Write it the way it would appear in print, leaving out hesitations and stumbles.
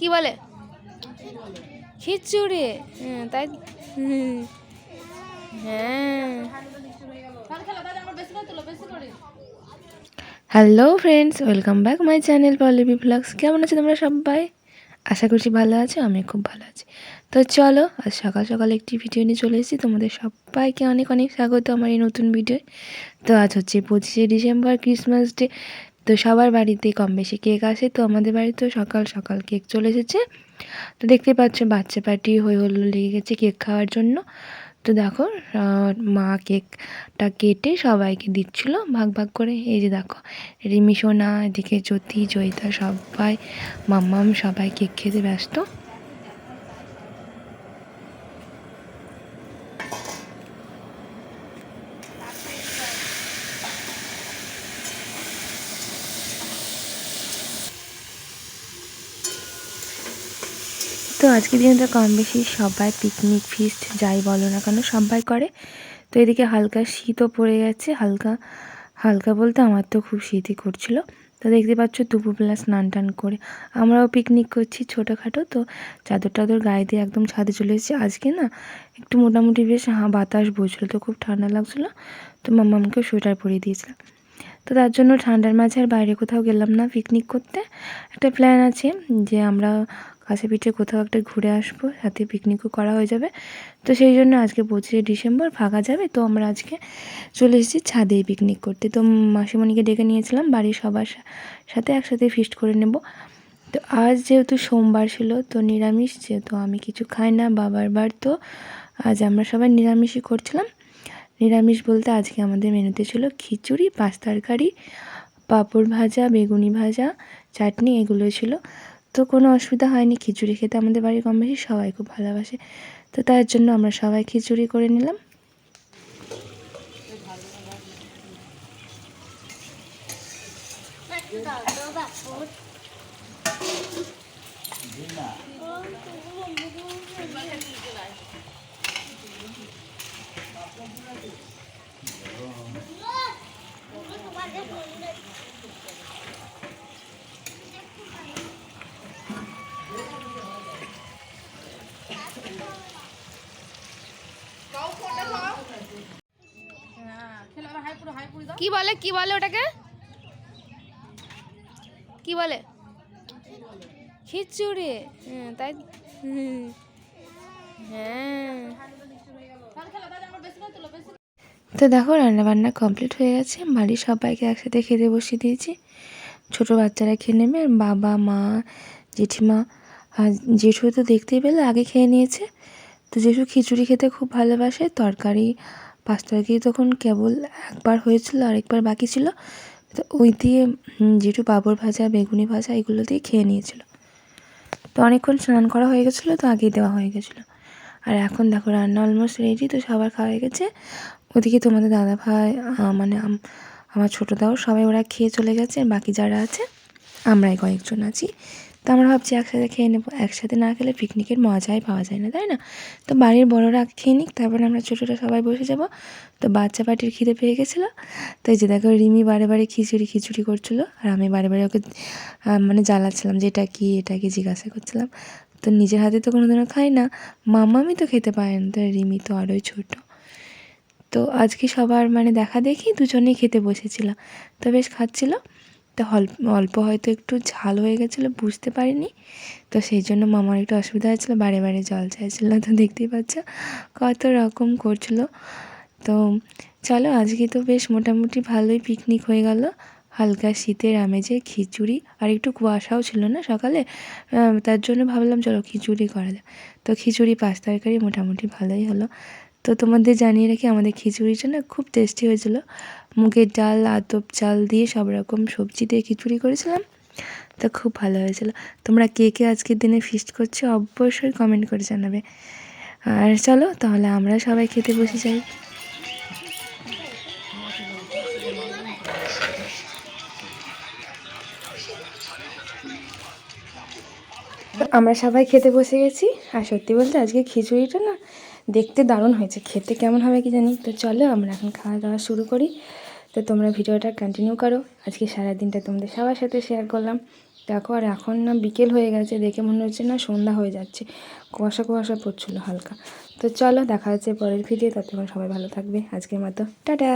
কি বলে খিচুড়ি? তাই হ্যাঁ। Hello friends, welcome back my channel Pallavi vlogs. কেমন আছো তোমরা সবাই? আশা করছি ভালো আছো, আমি খুব ভালো আছি। তো চলো, আজ সকাল সকাল একটি ভিডিও নিয়ে চলে এসেছি। তোমাদের সবাইকে অনেক অনেক স্বাগত আমার এই নতুন ভিডিও। তো আজ হচ্ছে 25শে ডিসেম্বর, ক্রিসমাস ডে। তো সবার বাড়িতে কম বেশি কেক আসে, তো আমাদের বাড়িতেও সকাল সকাল কেক চলে এসেছে। তো দেখতে পাচ্ছ বাচ্চা পার্টি হয়ে হলো লেগে গেছে কেক খাওয়ার জন্য। তো দেখো মা কেকটা কেটে সবাইকে দিচ্ছিল ভাগ ভাগ করে। এই যে দেখো রিমি সোনা, এদিকে জ্যোতি, জয়িতা, সবাই মাম্মাম সবাই কেক খেতে ব্যস্ত। তো আজকের দিনে তো কম বেশি সবাই পিকনিক ফিস্ট যাই বলো না কেন সবাই করে। তো এদিকে হালকা শীতও পড়ে গেছে, হালকা হালকা বলতে আমার তো খুব শীতই করছিল। তো দেখতে পাচ্ছ দুপুরবেলা স্নান টান করে আমরাও পিকনিক করছি ছোটোখাটো। তো চাদর টাদর গায়ে দিয়ে একদম ছাদে চলে এসেছি। আজকে না একটু মোটামুটি বেশ বাতাস বইছিল, তো খুব ঠান্ডা লাগছিলো। তো মাম্মামকে সোয়েটার পরিয়ে দিয়েছিলাম। তো তার জন্য ঠান্ডার মাঝে আর বাইরে কোথাও গেলাম না পিকনিক করতে। একটা প্ল্যান আছে যে আমরা কাছে পিঠে কোথাও একটা ঘুরে আসবো, সাথে পিকনিকও করা হয়ে যাবে। তো সেই জন্য আজকে 25শে ডিসেম্বর ফাঁকা যাবে, তো আমরা আজকে চলে এসেছি ছাদে পিকনিক করতে। তো মাসিমণিকে ডেকে নিয়েছিলাম বাড়ির সবার সাথে একসাথে ফিস্ট করে নেব। তো আজ যেহেতু সোমবার ছিল, তো নিরামিষ, যেহেতু আমি কিছু খাই না, বাবার বার, তো আজ আমরা সবাই নিরামিষই করছিলাম। নিরামিষ বলতে আজকে আমাদের মেনুতে ছিল খিচুড়ি, পাঁচ তরকারি, পাঁপড় ভাজা, বেগুনি ভাজা, চাটনি, এগুলো ছিল। তো কোনো অসুবিধা হয়নি, খিচুড়ি খেতে আমাদের বাড়ির কম বেশি সবাই খুব ভালোবাসে। তো তার জন্য আমরা সবাই খিচুড়ি করে নিলাম। কি বলে কি বলে ওটাকে কি বলে? খিচুড়ি? তাই হ্যাঁ। তো দেখো রান্নাবান্না কমপ্লিট হয়ে গেছে, বাড়ির সবাইকে একসাথে খেতে বসিয়ে দিয়েছি। ছোটো বাচ্চারা খেয়ে নেবে, আর বাবা, মা, জেঠিমা আর জেঠু তো দেখতেই পেলে আগে খেয়ে নিয়েছে। তো জেঠু খিচুড়ি খেতে খুব ভালোবাসে। তরকারি, পাঁচ তরকারি তখন কেবল একবার হয়েছিল, আরেকবার বাকি ছিল। তো ওই দিয়ে জেঠু পাঁপড় ভাজা, বেগুনি ভাজা এগুলো দিয়ে খেয়ে নিয়েছিল। তো অনেকক্ষণ স্নান করা হয়ে গেছিলো, তো আগেই দেওয়া হয়ে গেছিলো। আর এখন দেখো রান্না অলমোস্ট রেডি, তো সবার খাওয়া হয়ে গেছে। ওদিকে তোমাদের দাদা ভাই, মানে আমার ছোটো দাও, সবাই ওরা খেয়ে চলে গেছে। বাকি যারা আছে আমরাই কয়েকজন আছি। তো আমরা ভাবছি একসাথে খেয়ে নেবো। একসাথে না খেলে পিকনিকের মজাই পাওয়া যায় না, তাই না? তো বাড়ির বড়রা আগে খেয়ে নিক, তারপরে আমরা ছোটোরা সবাই বসে যাব। তো বাচ্চা পাটির খিদে পেয়ে গেছিলো। তো এই যে দেখো রিমি বারে বারে খিচুড়ি খিচুড়ি করছিলো, আর আমি বারে বারে ওকে মানে জ্বালাচ্ছিলাম যে এটা কি জিজ্ঞাসা করছিলাম। তো নিজের হাতে তো কোনোদিনও খাই না, মাম্মামি তো খেতে পারে না, তো রিমি তো আরোই ছোটো। তো আজকে সবার মানে দেখা দেখি দুজনেই খেতে বসেছিলাম। তো বেশ খাচ্ছিলো। তো অল্প হয়তো একটু ঝাল হয়ে গেছিলো, বুঝতে পারিনি। তো সেই জন্য মামার একটু অসুবিধা হয়েছিলো, বারে বারে জল চাইছিলো। তো দেখতেই পাচ্ছ কত রকম করছিলো। তো চলো, আজকে তো বেশ মোটামুটি ভালোই পিকনিক হয়ে গেল। হালকা শীতের আমেজে খিচুড়ি, আর একটু কুয়াশাও ছিল না সকালে, তার জন্য ভাবলাম চলো খিচুড়ি করা যায়। তো খিচুড়ি, পাঁচ তরকারি মোটামুটি ভালোই হলো। তো তোমাদের জানিয়ে রাখি আমাদের খিচুড়িটা না খুব টেস্টি হয়েছিল। মুগের ডাল, আতপ চাল দিয়ে সব রকম সবজি দিয়ে খিচুড়ি করেছিলাম। তো খুব ভালো হয়েছিল। তোমরা কে কে আজকের দিনে ফিস্ট করছো অবশ্যই কমেন্ট করে জানাবে। আর চলো তাহলে আমরা সবাই খেতে বসে যাই। আমরা সবাই খেতে বসে গেছি। আর সত্যি বলতে আজকে খিচুড়িটা না দেখতে দারুণ হয়েছে, খেতে কেমন হবে কি জানি। তো চলো আমরা এখন খাওয়া দাওয়া শুরু করি। তো তোমরা ভিডিওটা কন্টিনিউ করো। আজকে সারাদিনটা তোমাদের সবার সাথে শেয়ার করলাম। তো দেখো। আর এখন না বিকেল হয়ে গেছে, দেখে মনে হচ্ছে না সন্ধ্যা হয়ে যাচ্ছে, কুয়াশা কুয়াশা পড়ছিল হালকা। তো চলো দেখা হচ্ছে পরের ভিডিও, ততক্ষণ সবাই ভালো থাকবে, আজকের মতো টাটা।